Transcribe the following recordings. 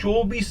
24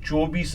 24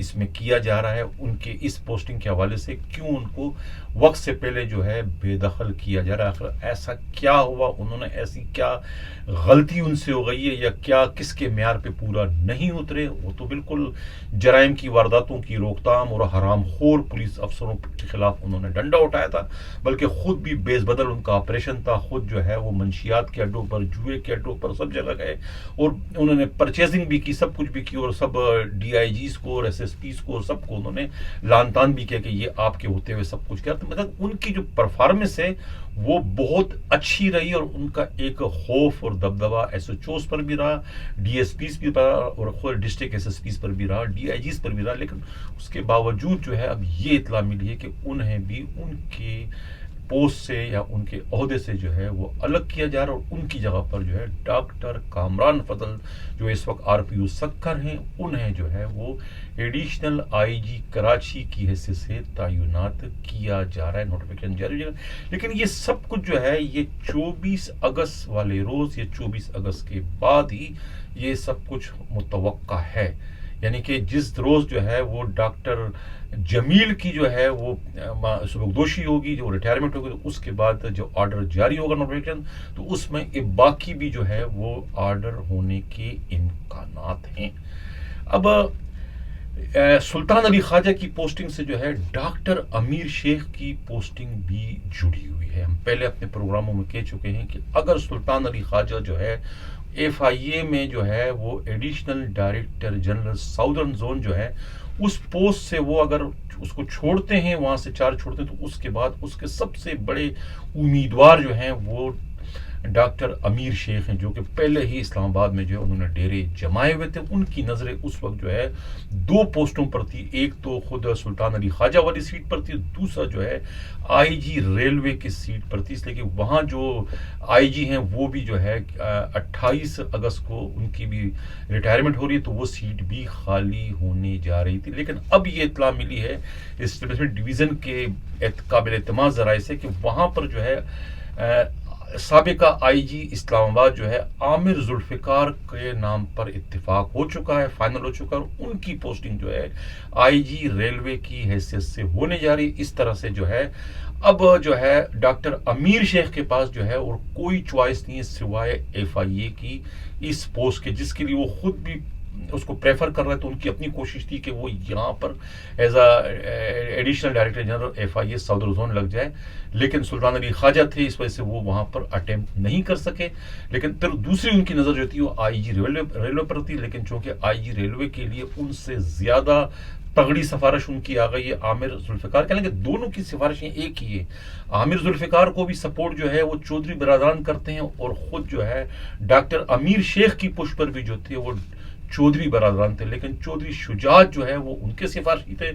اس میں کیا جا رہا ہے، ان کے اس پوسٹنگ کے حوالے سے کیوں ان کو وقت سے پہلے جو ہے بے دخل کیا جا رہا ہے، آخر ایسا کیا ہوا، انہوں نے ایسی کیا غلطی ان سے ہو گئی ہے، یا کیا کس کے معیار پہ پورا نہیں اترے. وہ تو بالکل جرائم کی وارداتوں کی روک تھام اور حرام خور پولیس افسروں کے خلاف انہوں نے ڈنڈا اٹھایا تھا، بلکہ خود بھی بیس بدل ان کا آپریشن تھا. خود جو ہے وہ منشیات کے اڈوں پر، جوئے کے اڈوں پر سب جگہ گئے اور انہوں نے پرچیزنگ بھی کی، سب کچھ بھی کی، اور سب ڈی آئی جیز کو اور ایس ایس پیز کو اور سب کو انہوں نے لان تان بھی کیا کہ یہ آپ کے ہوتے ہوئے سب کچھ کیا. مطلب ان کی جو پرفارمنس ہے وہ بہت اچھی رہی، اور ان کا ایک خوف اور دبدبا ایس ایچ اوز پر بھی رہا، ڈی ایس پیز بھی رہا، اور خود ڈسٹرکٹ ایس ایس پیز پر بھی رہا، ڈی آئی جیز پر بھی رہا. لیکن اس کے باوجود جو ہے اب یہ اطلاع ملی ہے کہ انہیں بھی ان کے پوسٹ سے یا ان کے عہدے سے جو ہے وہ الگ کیا جا رہا ہے، اور ان کی جگہ پر جو ہے ڈاکٹر کامران فضل جو اس وقت آر پی او سکر ہیں، انہیں جو ہے وہ ایڈیشنل آئی جی کراچی کی حیثیت سے تعینات کیا جا رہا ہے، نوٹیفیکیشن جاری ہو جائے گا. لیکن یہ سب کچھ جو ہے یہ 24 اگست والے روز یا 24 اگست کے بعد ہی یہ سب کچھ متوقع ہے. یعنی کہ جس روز جو ہے وہ ڈاکٹر جمیل کی جو ہے وہ سبکدوشی ہوگی، جو ریٹائرمنٹ ہوگی، تو اس کے بعد جو آرڈر جاری ہوگا نوٹیفیکیشن، تو اس میں باقی بھی جو ہے وہ آرڈر ہونے کے امکانات ہیں. اب سلطان علی خواجہ کی پوسٹنگ سے جو ہے ڈاکٹر امیر شیخ کی پوسٹنگ بھی جڑی ہوئی ہے. ہم پہلے اپنے پروگراموں میں کہہ چکے ہیں کہ اگر سلطان علی خواجہ جو ہے ایف آئی اے میں جو ہے وہ additional director general southern zone جو ہے اس پوسٹ سے وہ اگر اس کو چھوڑتے ہیں، وہاں سے چارج چھوڑتے ہیں، تو اس کے بعد اس کے سب سے بڑے امیدوار جو ہیں وہ ڈاکٹر امیر شیخ ہیں، جو کہ پہلے ہی اسلام آباد میں جو ہے انہوں نے ڈیرے جمائے ہوئے تھے. ان کی نظریں اس وقت جو ہے 2 پوسٹوں پر تھی، ایک تو خود سلطان علی خواجہ والی سیٹ پر تھی، دوسرا جو ہے آئی جی ریلوے کی سیٹ پر تھی. اس لیے کہ وہاں جو آئی جی ہیں وہ بھی جو ہے 28 اگست کو ان کی بھی ریٹائرمنٹ ہو رہی ہے، تو وہ سیٹ بھی خالی ہونے جا رہی تھی. لیکن اب یہ اطلاع ملی ہے اسٹیبلشمنٹ ڈویژن کے قابل اعتماد ذرائع سے کہ وہاں پر جو ہے سابقہ آئی جی اسلام آباد جو ہے عامر ذوالفقار کے نام پر اتفاق ہو چکا ہے، فائنل ہو چکا ہے، اور ان کی پوسٹنگ جو ہے آئی جی ریلوے کی حیثیت سے ہونے جا رہی. اس طرح سے جو ہے اب جو ہے ڈاکٹر امیر شیخ کے پاس جو ہے اور کوئی چوائس نہیں ہے سوائے ایف آئی اے کی اس پوسٹ کے، جس کے لیے وہ خود بھی اس کو پریفر کر رہے تھے. ان کی اپنی کوشش تھی کہ وہ یہاں پر as additional director general F I A southern zone لگ جائے، لیکن سلطان علی خواجہ تھے، اس وجہ سے وہ وہاں پر اٹیمپٹ نہیں کر سکے. لیکن پھر دوسری ان کی نظر جو تھی وہ آئی جی ریلوے پر تھی. لیکن چونکہ آئی جی ریلوے کے لیے ان سے زیادہ تگڑی سفارش ان کی آ گئی ہے عامر ذوالفقار کے، کہ دونوں کی سفارشیں ایک ہی ہے. عامر ذوالفقار کو بھی سپورٹ جو ہے وہ چودھری برادران کرتے ہیں، اور خود جو ہے ڈاکٹر امیر شیخ کی پش پر بھی جو تھے وہ چودھری برادران تھے. لیکن چودھری شجاعت جو ہے وہ ان کے سفارشی تھے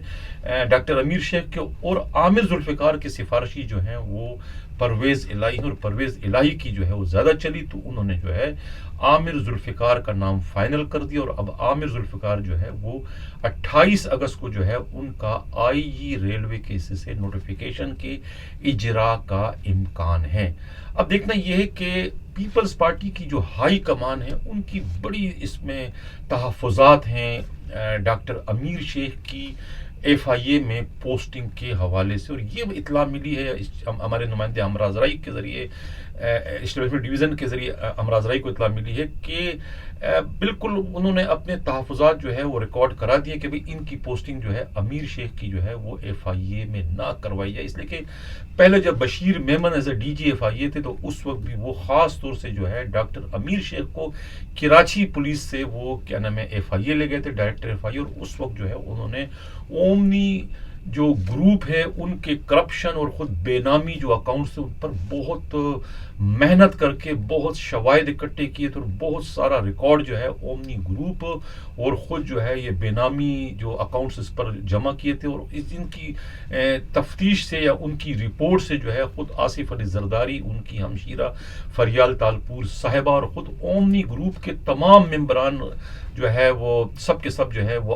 ڈاکٹر امیر شیخ کے، اور عامر ذوالفقار کے سفارشی جو ہیں وہ پرویز الہی، اور پرویز الہی کی جو ہے وہ زیادہ چلی، تو انہوں نے جو ہے عامر ذوالفقار کا نام فائنل کر دیا. اور اب عامر ذوالفقار جو ہے وہ 28 اگست کو جو ہے ان کا آئی جی ریلوے کے حصے سے نوٹیفیکیشن کے اجرا کا امکان ہے. اب دیکھنا یہ ہے کہ پیپلز پارٹی کی جو ہائی کمان ہے ان کی بڑی اس میں تحفظات ہیں ڈاکٹر امیر شیخ کی ایف آئی اے میں پوسٹنگ کے حوالے سے. اور یہ اطلاع ملی ہے ہمارے نمائندے امراض رائی کے ذریعے، اسٹیبلشمنٹ ڈویژن کے ذریعے امراض رائی کو اطلاع ملی ہے کہ بالکل انہوں نے اپنے تحفظات جو ہے وہ ریکارڈ کرا دیے کہ ان کی پوسٹنگ جو ہے امیر شیخ کی جو ہے وہ ایف آئی اے میں نہ کروائی جائے. اس لیے کہ پہلے جب Bashir Memon as A D G F I A تھے تو اس وقت بھی وہ خاص طور سے جو ہے ڈاکٹر امیر شیخ کو کراچی پولیس سے وہ کیا نام ہے ایف آئی اے لے گئے تھے، ڈائریکٹر ایف آئی اے. اور اس وقت جو ہے انہوں نے اومنی جو گروپ ہے ان کے کرپشن اور خود بے نامی جو اکاؤنٹس تھے ان پر بہت محنت کر کے بہت شواہد اکٹھے کیے تھے، اور بہت سارا ریکارڈ جو ہے اومنی گروپ اور خود جو ہے یہ بے نامی جو اکاؤنٹس اس پر جمع کیے تھے. اور ان کی تفتیش سے یا ان کی رپورٹ سے جو ہے خود آصف علی زرداری، ان کی ہمشیرہ فریال تالپور صاحبہ اور خود اومنی گروپ کے تمام ممبران جو ہے وہ سب کے سب جو ہے وہ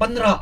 15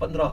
15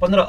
15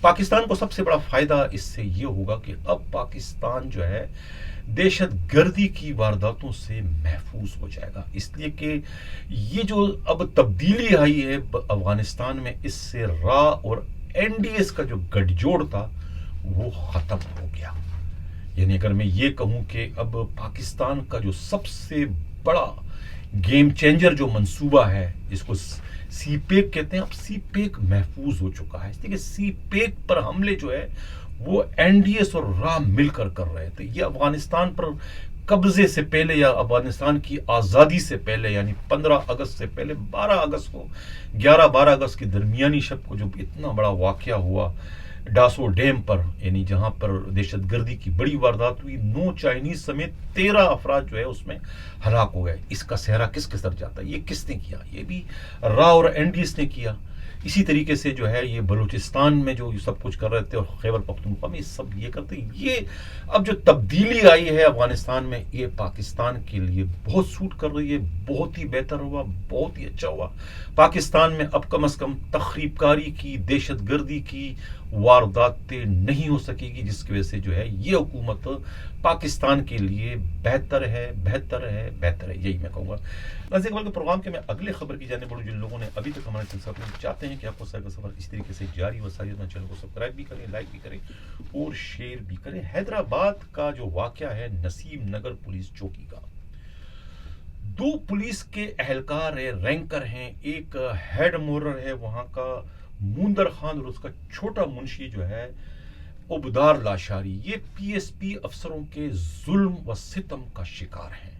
پاکستان کو سب سے بڑا فائدہ اس سے یہ ہوگا کہ اب پاکستان جو ہے دہشت گردی کی وارداتوں سے محفوظ ہو جائے گا، اس لیے کہ یہ جو اب تبدیلی آئی ہے افغانستان میں، اس سے را اور این ڈی ایس کا جو گٹھ جوڑ تھا وہ ختم ہو گیا۔ یعنی اگر میں یہ کہوں کہ اب پاکستان کا جو سب سے بڑا گیم چینجر جو منصوبہ ہے، جس کو سی پیک کہتے ہیں، اب سی پیک محفوظ ہو چکا ہے، اس لیے کہ سی پیک پر حملے جو ہے وہ این ڈی ایس اور را مل کر رہے تھے۔ یہ افغانستان پر قبضے سے پہلے یا افغانستان کی آزادی سے پہلے، یعنی 15 اگست سے پہلے 12 اگست کو 11-12 اگست کی درمیانی شب کو جو اتنا بڑا واقعہ ہوا ڈاسو ڈیم پر، یعنی جہاں پر دہشت گردی کی بڑی واردات ہوئی، 9 چائنیز سمیت 13 افراد جو ہے اس میں ہلاک ہو گئے۔ اس کا صحرا کس کے سر جاتا ہے؟ یہ کس نے کیا؟ یہ بھی را اور این ڈی ایس نے کیا۔ اسی طریقے سے جو ہے یہ بلوچستان میں جو سب کچھ کر رہے تھے اور خیبر پختونخوا میں سب یہ کرتے، یہ اب جو تبدیلی آئی ہے افغانستان میں، یہ پاکستان کے لیے بہت سوٹ کر رہی ہے، بہت ہی بہتر ہوا، بہت ہی اچھا ہوا۔ پاکستان میں اب کم از کم تخریب کاری کی، دہشت گردی کی وارداتیں نہیں ہو سکے گی، جس کی وجہ سے جو ہے یہ حکومت پاکستان کے لیے بہتر ہے، بہتر ہے، بہتر ہے، یہی میں کہوں گا۔ ناظرین اقبال کے پروگرام کے میں اگلے خبر کی جانب بڑھوں۔ جن لوگوں نے ابھی تک ہمارے سلسلہ میں چاہتے ہیں کہ آپ کو سیر کا سفر اس طریقے سے جاری و ساری اپنا چینل کو سبسکرائب بھی کریں، لائک بھی کریں اور شیئر بھی کریں۔ حیدرآباد کا جو واقعہ ہے نسیم نگر پولیس چوکی کا، 2 پولیس کے اہلکار ہیں، رینکر ہیں، ایک ہیڈ مورر ہے وہاں کا موندر خان اور اس کا چھوٹا منشی جو ہے عبدار لاشاری، یہ پی ایس پی افسروں کے ظلم و ستم کا شکار ہیں۔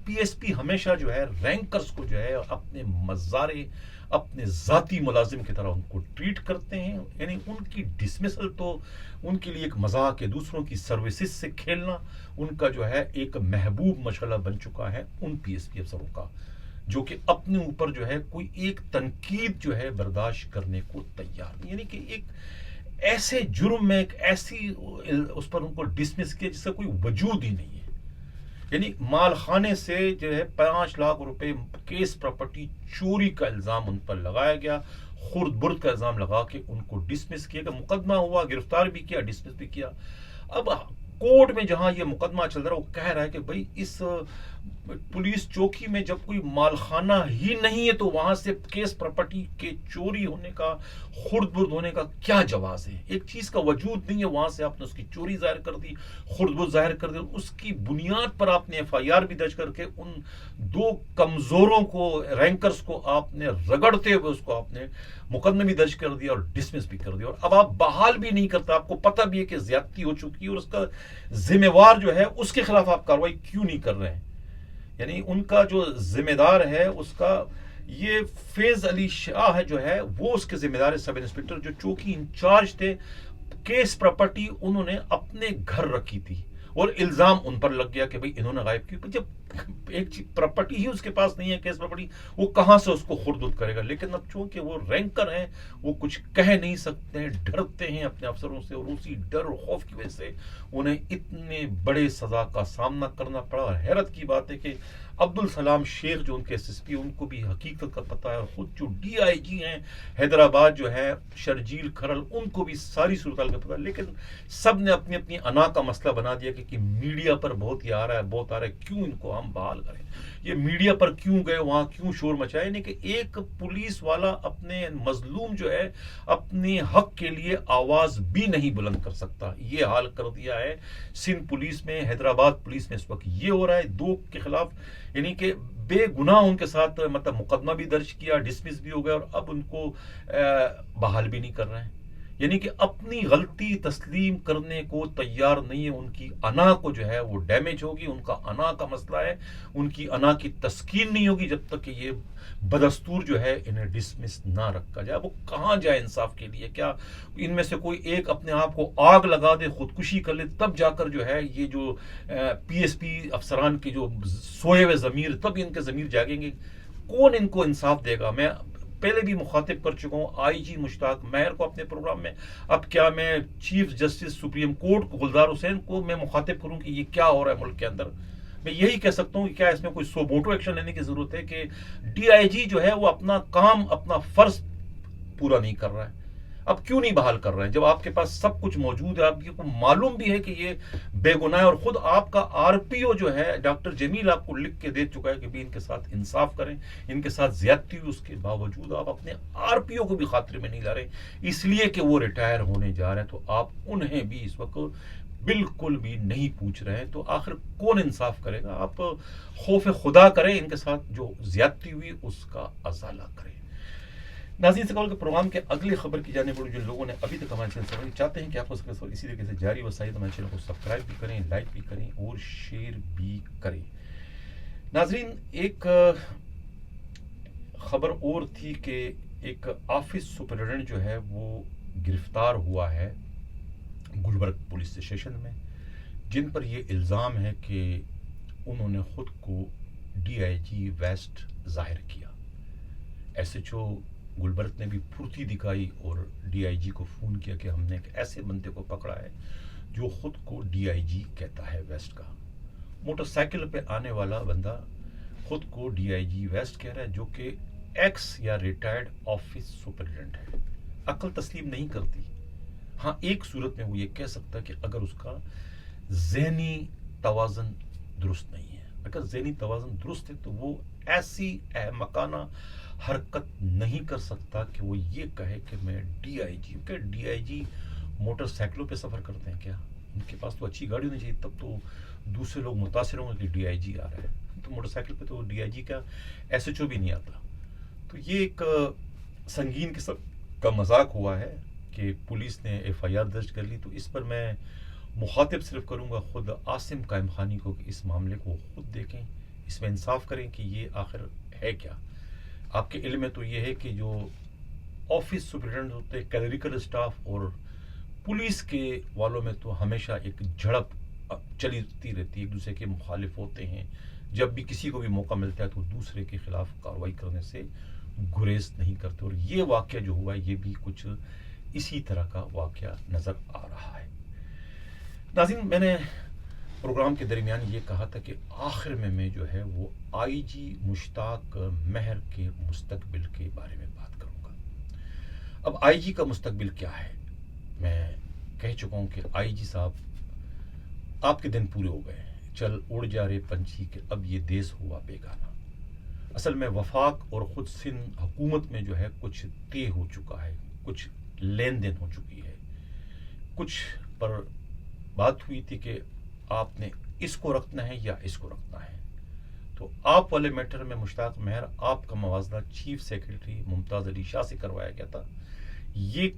پی ایس پی ہمیشہ جو ہے رینکرز کو جو ہے اپنے مزارے، اپنے ذاتی ملازم کی طرح ان کو ٹریٹ کرتے ہیں، یعنی ان کی ڈسمسل تو ان کے لیے ایک مذاق ہے، دوسروں کی سروسز سے کھیلنا ان کا جو ہے ایک محبوب مشغلہ بن چکا ہے ان پی ایس پی افسروں کا، جو کہ اپنے اوپر جو ہے کوئی ایک تنقید جو ہے برداشت کرنے کو تیار نہیں، یعنی کہ ایک ایسے جرم میں، ایک ایسی اس پر ان کو ڈسمس کیا جس کا کوئی وجود ہی نہیں ہے۔ یعنی مال خانے سے جو ہے 5 لاکھ روپے کیس پراپرٹی چوری کا الزام ان پر لگایا گیا، خرد برد کا الزام لگا کے ان کو ڈسمس کیا گیا، مقدمہ ہوا، گرفتار بھی کیا، ڈسمس بھی کیا۔ اب کورٹ میں جہاں یہ مقدمہ چل رہا ہے وہ کہہ رہا ہے کہ بھائی اس پولیس چوکی میں جب کوئی مال خانہ ہی نہیں ہے تو وہاں سے کیس پراپرٹی کے چوری ہونے کا، خرد برد ہونے کا کیا جواز ہے؟ ایک چیز کا وجود نہیں ہے، وہاں سے آپ نے اس کی چوری ظاہر کر دی، خرد برد ظاہر کر دی، اس کی بنیاد پر آپ نے ایف آئی آر بھی درج کر کے ان 2 کمزوروں کو، رینکرز کو آپ نے رگڑتے ہوئے اس کو آپ نے مقدمہ بھی درج کر دیا اور ڈسمس بھی کر دیا، اور اب آپ بحال بھی نہیں کرتا۔ آپ کو پتہ بھی ہے کہ زیادتی ہو چکی ہے اور اس کا ذمہ وار جو ہے اس کے خلاف آپ کارروائی کیوں نہیں کر رہے ہیں؟ یعنی ان کا جو ذمہ دار ہے اس کا یہ فیض علی شاہ ہے جو ہے وہ اس کے ذمہ دار ہے، سب انسپکٹر جو چوکی انچارج تھے۔ کیس پراپرٹی انہوں نے اپنے گھر رکھی تھی اور الزام ان پر لگ گیا کہ بھئی انہوں نے غائب کی۔ جب ایک پراپرٹی ہی اس کے پاس نہیں ہے، کیس پراپرٹی، وہ کہاں سے اس کو خردود کرے گا؟ لیکن اب چونکہ وہ رینکر ہیں، وہ کچھ کہہ نہیں سکتے ہیں، ڈرتے ہیں اپنے افسروں سے، اور اسی ڈر اور خوف کی وجہ سے انہیں اتنے بڑے سزا کا سامنا کرنا پڑا۔ اور حیرت کی بات ہے کہ عبدالسلام شیخ جو ان کے ایس ایس پی، ان کو بھی حقیقت کا پتہ ہے، اور خود جو ڈی آئی جی ہیں حیدرآباد جو ہے شرجیل کھرل، ان کو بھی ساری صورتحال کا پتہ ہے، لیکن سب نے اپنی اپنی انا کا مسئلہ بنا دیا کہ میڈیا پر بہت ہی آ رہا ہے، بہت آ رہا ہے، کیوں ان کو ہم بحال کریں؟ یہ میڈیا پر کیوں گئے، وہاں کیوں شور مچائے؟ یعنی کہ ایک پولیس والا اپنے مظلوم جو ہے اپنے حق کے لیے آواز بھی نہیں بلند کر سکتا۔ یہ حال کر دیا ہے سندھ پولیس میں، حیدرآباد پولیس میں اس وقت یہ ہو رہا ہے 2 کے خلاف، یعنی کہ بے گناہ ان کے ساتھ مطلب مقدمہ بھی درج کیا، ڈسمس بھی ہو گیا، اور اب ان کو بحال بھی نہیں کر رہے ہیں۔ یعنی کہ اپنی غلطی تسلیم کرنے کو تیار نہیں ہے، ان کی انا کو جو ہے وہ ڈیمیج ہوگی، ان کا انا کا مسئلہ ہے، ان کی انا کی تسکین نہیں ہوگی جب تک کہ یہ بدستور جو ہے انہیں ڈسمس نہ رکھا جائے۔ وہ کہاں جائے انصاف کے لیے؟ کیا ان میں سے کوئی ایک اپنے آپ کو آگ لگا دے، خودکشی کر لے، تب جا کر جو ہے یہ جو پی ایس پی افسران کے جو سوئے ہوئے ضمیر، تب ان کے ضمیر جاگیں گے؟ کون ان کو انصاف دے گا؟ میں پہلے بھی مخاطب کر چکا ہوں آئی جی مشتاق مہر کو اپنے پروگرام میں، اب کیا میں چیف جسٹس سپریم کورٹ کو گلزار حسین کو میں مخاطب کروں کہ یہ کیا ہو رہا ہے ملک کے اندر؟ میں یہی کہہ سکتا ہوں کہ کیا اس میں کوئی سو موٹو ایکشن لینے کی ضرورت ہے کہ ڈی آئی جی جو ہے وہ اپنا کام، اپنا فرض پورا نہیں کر رہا ہے۔ اب کیوں نہیں بحال کر رہے ہیں جب آپ کے پاس سب کچھ موجود ہے, آپ کو معلوم بھی ہے کہ یہ بے گناہ ہے, اور خود آپ کا آر پی او جو ہے ڈاکٹر جمیل آپ کو لکھ کے دے چکا ہے کہ بھی ان کے ساتھ انصاف کریں, ان کے ساتھ زیادتی ہوئی, اس کے باوجود آپ اپنے آر پی او کو بھی خاطر میں نہیں لا رہے, اس لیے کہ وہ ریٹائر ہونے جا رہے ہیں, تو آپ انہیں بھی اس وقت بالکل بھی نہیں پوچھ رہے. تو آخر کون انصاف کرے گا؟ آپ خوف خدا کریں, ان کے ساتھ جو زیادتی ہوئی اس کا ازالہ کریں. ناظرین سکول کے پروگرام کے اگلی خبر کی جانب بڑھو. جن لوگوں نے ابھی تک ہمارے چینل سبسکرائب چاہتے ہیں کہ آپ کو اسی طریقے سے جاری وسائل ہمارے چینل کو سبسکرائب بھی کریں, لائک بھی کریں اور شیئر بھی کریں. ناظرین ایک خبر اور تھی کہ ایک آفس سپرنٹینڈنٹ جو ہے وہ گرفتار ہوا ہے گلبرگ پولیس اسٹیشن میں, جن پر یہ الزام ہے کہ انہوں نے خود کو ڈی آئی جی ویسٹ ظاہر کیا. ایس ایچ او گلبرگ نے بھی پھرتی دکھائی اور ڈی آئی جی کو فون کیا کہ ہم نے ایک ایسے بندے کو پکڑا ہے جو خود کو ڈی آئی جی کہتا ہے ویسٹ کا. موٹر سائیکل پہ آنے والا بندہ خود کو ڈی آئی جی ویسٹ کہہ رہا ہے, جو کہ ایکس یا ریٹائرڈ آفس سپرنٹینڈنٹ ہے. عقل تسلیم نہیں کرتی. ہاں ایک صورت میں وہ یہ کہہ سکتا ہے کہ اگر اس کا ذہنی توازن درست نہیں ہے. اگر ذہنی توازن درست ہے تو وہ ایسی احمقانہ حرکت نہیں کر سکتا کہ وہ یہ کہے کہ میں ڈی آئی جی ہوں. کہ ڈی آئی جی موٹر سائیکلوں پہ سفر کرتے ہیں کیا؟ ان کے پاس تو اچھی گاڑی ہونی چاہیے, تب تو دوسرے لوگ متاثر ہوں گے کہ ڈی آئی جی آ رہا ہے. تو موٹر سائیکل پہ تو ڈی آئی جی کا ایس ایچ او بھی نہیں آتا. تو یہ ایک سنگین قسم کا مذاق ہوا ہے کہ پولیس نے ایف آئی آر درج کر لی. تو اس پر میں مخاطب صرف کروں گا خود عاصم قائم خانی کو کہ اس معاملے کو خود دیکھیں, اس میں انصاف کریں کہ یہ آخر ہے کیا. آپ کے علم میں تو یہ ہے کہ جو آفس سپرنٹینڈنٹ ہوتے ہیں, کلیریکل اسٹاف اور پولیس کے والوں میں تو ہمیشہ ایک جھڑپ چلتی رہتی ہے, ایک دوسرے کے مخالف ہوتے ہیں. جب بھی کسی کو بھی موقع ملتا ہے تو دوسرے کے خلاف کارروائی کرنے سے گریز نہیں کرتے, اور یہ واقعہ جو ہوا ہے یہ بھی کچھ اسی طرح کا واقعہ نظر آ رہا ہے. ناظرین میں نے پروگرام کے درمیان یہ کہا تھا کہ آخر میں جو ہے وہ آئی جی مشتاق مہر کے مستقبل کے بارے میں بات کروں گا. اب آئی جی کا مستقبل کیا ہے؟ میں کہہ چکا ہوں کہ آئی جی صاحب آپ کے دن پورے ہو گئے, چل اڑ جا رہے پنچھی کہ اب یہ دیس ہوا بیگانہ. اصل میں وفاق اور خود سندھ حکومت میں جو ہے کچھ طے ہو چکا ہے, کچھ لین دین ہو چکی ہے. کچھ پر بات ہوئی تھی کہ آپ نے اس کو رکھنا ہے یا اس کو رکھنا ہے. تو آپ والے میٹر میں مشتاق مہر آپ کا موازنہ چیف سیکرٹری ممتاز علی شاہ سے کروایا گیا تھا. یہ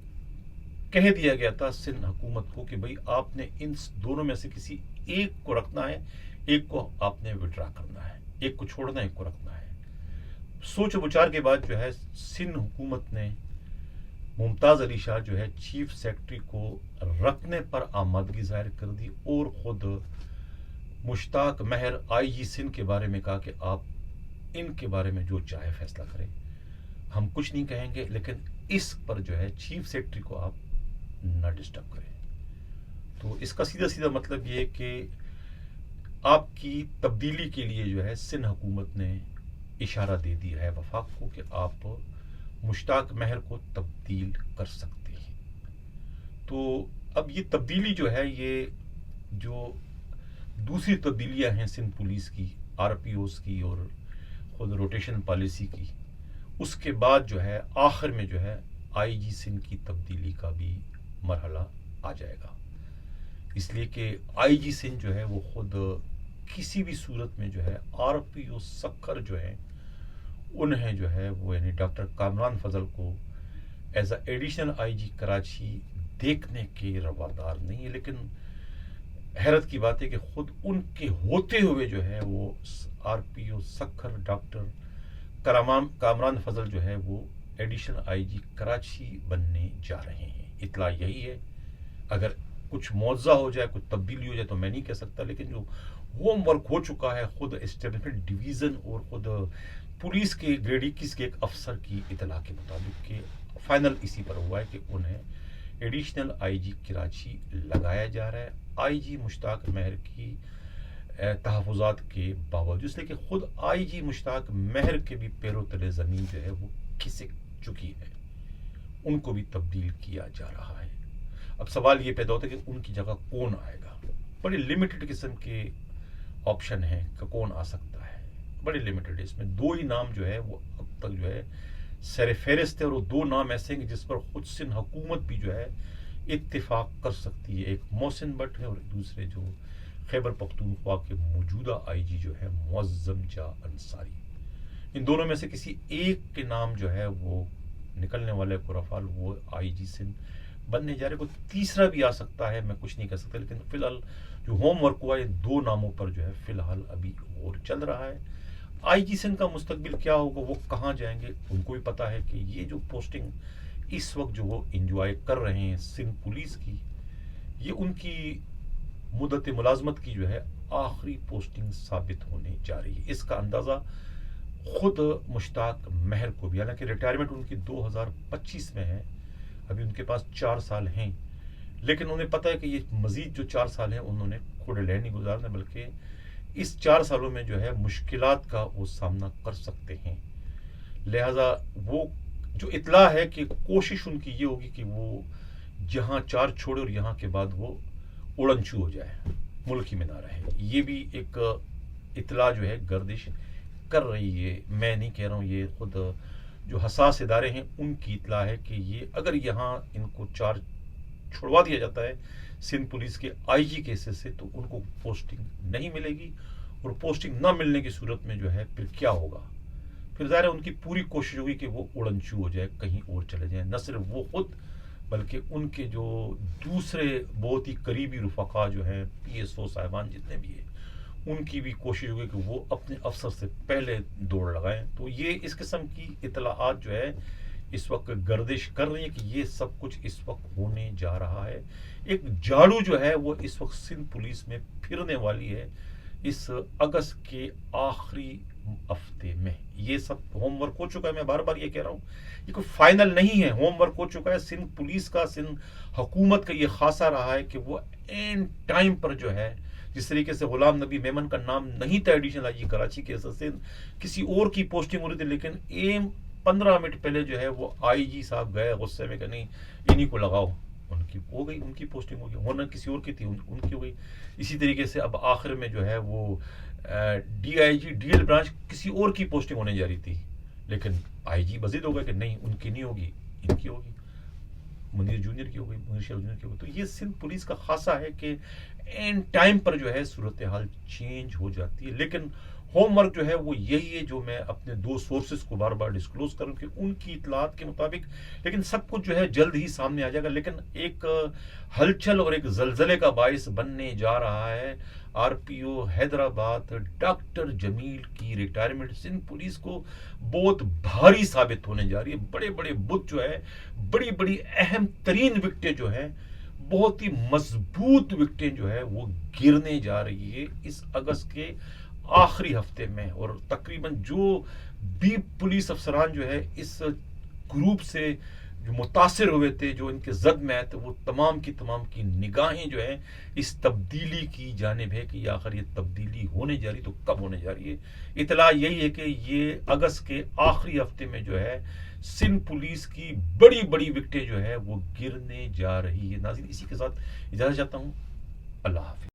کہہ دیا گیا تھا سندھ حکومت کو کہ بھئی آپ نے ان دونوں میں سے کسی ایک کو رکھنا ہے, ایک کو آپ نے وڈرا کرنا ہے, ایک کو چھوڑنا ہے, ایک کو رکھنا ہے. سوچ و بچار کے بعد جو ہے سندھ حکومت نے ممتاز علی شاہ جو ہے چیف سیکرٹری کو رکھنے پر آمادگی ظاہر کر دی, اور خود مشتاق مہر آئی جی سندھ کے بارے میں کہا کہ آپ ان کے بارے میں جو چاہے فیصلہ کریں, ہم کچھ نہیں کہیں گے, لیکن اس پر جو ہے چیف سیکرٹری کو آپ نہ ڈسٹرب کریں. تو اس کا سیدھا سیدھا مطلب یہ ہے کہ آپ کی تبدیلی کے لیے جو ہے سندھ حکومت نے اشارہ دے دیا ہے وفاق کو کہ آپ مشتاق مہر کو تبدیل کر سکتے ہیں. تو اب یہ تبدیلی جو ہے, یہ جو دوسری تبدیلیاں ہیں سندھ پولیس کی, آر پی اوز کی اور خود روٹیشن پالیسی کی, اس کے بعد جو ہے آخر میں جو ہے آئی جی سندھ کی تبدیلی کا بھی مرحلہ آ جائے گا. اس لیے کہ آئی جی سندھ جو ہے وہ خود کسی بھی صورت میں جو ہے آر پی او سکھر جو ہے انہیں جو ہے وہ یعنی ڈاکٹر کامران فضل کو ایز اے ایڈیشنل آئی جی کراچی دیکھنے کے روادار نہیں ہے. لیکن حیرت کی بات ہے کہ خود ان کے ہوتے ہوئے جو ہے وہ آر پی او سکھر ڈاکٹر کامران فضل جو ہے وہ ایڈیشنل آئی جی کراچی بننے جا رہے ہیں. اطلاع یہی ہے. اگر کچھ معاوضہ ہو جائے, کچھ تبدیلی ہو جائے تو میں نہیں کہہ سکتا, لیکن جو ہوم ورک ہو چکا ہے خود اسٹیبلشمنٹ ڈویژن اور خود پولیس کے گریڈ 21 کے ایک افسر کی اطلاع کے مطابق کہ فائنل اسی پر ہوا ہے کہ انہیں ایڈیشنل آئی جی کراچی لگایا جا رہا ہے آئی جی مشتاق مہر کی تحفظات کے باوجود, اس لیے کہ خود آئی جی مشتاق مہر کے بھی پیرو تلے زمین جو ہے وہ کھسک چکی ہے. ان کو بھی تبدیل کیا جا رہا ہے۔ اب سوال یہ پیدا ہوتا ہے کہ ان کی جگہ کون آئے گا۔ بڑے لمیٹڈ قسم کے آپشن ہیں کہ کون آ سکتا ہے، بڑے لمیٹڈ ہے۔ اس میں 2 ہی نام جو ہے وہ اب تک جو ہے سر فہرست ہے، اور وہ 2 نام ایسے ہیں جس پر خود سندھ حکومت بھی جو ہے اتفاق کر سکتی ہے۔ ایک محسن بٹ ہے اور دوسرے جو خیبر پختونخوا کے موجودہ آئی جی جو ہے معظم جاں انصاری۔ ان دونوں میں سے کسی ایک کے نام جو ہے وہ نکلنے والے قرافال وہ آئی جی سندھ بننے جا رہے۔ کوئی تیسرا بھی آ سکتا ہے، میں کچھ نہیں کہہ سکتا، لیکن فی الحال جو ہوم ورک ہوا ہے 2 ناموں پر جو ہے فی الحال ابھی اور چل رہا ہے۔ آئی جی سندھ کا مستقبل کیا ہوگا، وہ کہاں جائیں گے، ان کو بھی پتا ہے کہ یہ جو پوسٹنگ اس وقت جو وہ انجوائے کر رہے ہیں سندھ پولیس کی، یہ ان کی مدت ملازمت کی جو ہے آخری پوسٹنگ ثابت ہونے جا رہی ہے۔ اس کا اندازہ خود مشتاق مہر کو بھی، حالانکہ ریٹائرمنٹ ان کی 2025 میں ہے، ابھی ان کے پاس 4 سال ہیں، لیکن انہیں پتہ ہے کہ یہ مزید جو 4 سال ہیں انہوں نے کوڑے لہر نہیں گزارنا، بلکہ اس 4 سالوں میں جو ہے مشکلات کا وہ سامنا کر سکتے ہیں۔ لہذا وہ جو اطلاع ہے کہ کوشش ان کی یہ ہوگی کہ وہ جہاں 4 چھوڑے اور یہاں کے بعد وہ اڑنچو ہو جائے، ملک ہی میں نہ رہے۔ یہ بھی ایک اطلاع جو ہے گردش کر رہی ہے، میں نہیں کہہ رہا ہوں، یہ خود جو حساس ادارے ہیں ان کی اطلاع ہے کہ یہ اگر یہاں ان کو 4 چھڑوا دیا جاتا ہے سندھ پولیس کے آئی جی کے حصے سے، تو ان کو پوسٹنگ نہیں ملے گی، اور پوسٹنگ نہ ملنے کی صورت میں جو ہے پھر کیا ہوگا؟ پھر ظاہر ہے ان کی پوری کوشش ہوگی کہ وہ اڑنچو ہو جائے، کہیں اور چلے جائیں، نہ صرف وہ خود بلکہ ان کے جو دوسرے بہت ہی قریبی رفقا جو ہیں پی ایس او صاحبان جتنے بھی ہیں، ان کی بھی کوشش ہوگی کہ وہ اپنے افسر سے پہلے دوڑ لگائیں۔ تو یہ اس قسم کی اطلاعات جو ہے اس وقت گردش کر رہی ہے کہ یہ سب کچھ اس وقت ہونے جا رہا ہے۔ ایک جھاڑو جو ہے وہ اس وقت سندھ پولیس میں پھرنے والی ہے اس اگست کے آخری ہفتے میں۔ یہ سب ہوم ورک ہو چکا ہے، میں بار بار یہ کہہ رہا ہوں، یہ کوئی فائنل نہیں ہے، ہوم ورک ہو چکا ہے۔ سندھ پولیس کا، سندھ حکومت کا یہ خاصہ رہا ہے کہ وہ این ٹائم پر جو ہے، جس طریقے سے غلام نبی میمن کا نام نہیں تھا ایڈیشنل آئی جی کراچی کے حصے سے، کسی اور کی پوسٹنگ ہو رہی تھی، لیکن 15 منٹ پہلے جو ہے وہ آئی جی صاحب گئے غصے میں کہ نہیں انہی کو لگاؤ، ان کی ہو گئی، ان کی پوسٹنگ ہو گئی، ہونا کسی اور کی تھی، ان کی ہو گئی۔ اسی طریقے سے اب آخر میں جو ہے وہ D I G D L branch کسی اور کی پوسٹنگ ہونے جا رہی تھی، لیکن آئی جی مزید ہو گیا کہ نہیں ان کی نہیں ہوگی، ان کی ہوگی، منیر جونیئر کی ہوگی، منیر شیخ جونیئر کی ہوگی۔ تو یہ سندھ پولیس کا خاصہ ہے کہ این ٹائم پر جو ہے صورتحال چینج ہو جاتی ہے، لیکن ہوم ورک جو ہے وہ یہی ہے جو میں اپنے 2 سورسز کو بار بار ڈسکلوز کروں کہ ان کی اطلاعات کے مطابق، لیکن سب کچھ جو ہے جلد ہی سامنے آ جائے گا۔ لیکن ایک ہلچل اور ایک زلزلے کا باعث بننے جا رہا ہے آر پی او حیدرآباد ڈاکٹر جمیل کی ریٹائرمنٹ۔ سندھ پولیس کو بہت بھاری ثابت ہونے جا رہی ہے، بڑے بڑے بت جو ہے، بڑی بڑی اہم ترین وکٹیں جو ہیں، بہت ہی مضبوط وکٹیں جو ہے وہ گرنے جا رہی ہے اس اگست کے آخری ہفتے میں۔ اور تقریباً جو بھی پولیس افسران جو ہے اس گروپ سے جو متاثر ہوئے تھے، جو ان کے زد میں آئے تھے، وہ تمام کی نگاہیں جو ہیں اس تبدیلی کی جانب ہے کہ آخر یہ تبدیلی ہونے جا رہی، تو کب ہونے جا رہی ہے؟ اطلاع یہی ہے کہ یہ اگست کے آخری ہفتے میں جو ہے سندھ پولیس کی بڑی بڑی وکٹیں جو ہے وہ گرنے جا رہی ہے۔ ناظرین، اسی کے ساتھ اجازت چاہتا ہوں، اللہ حافظ۔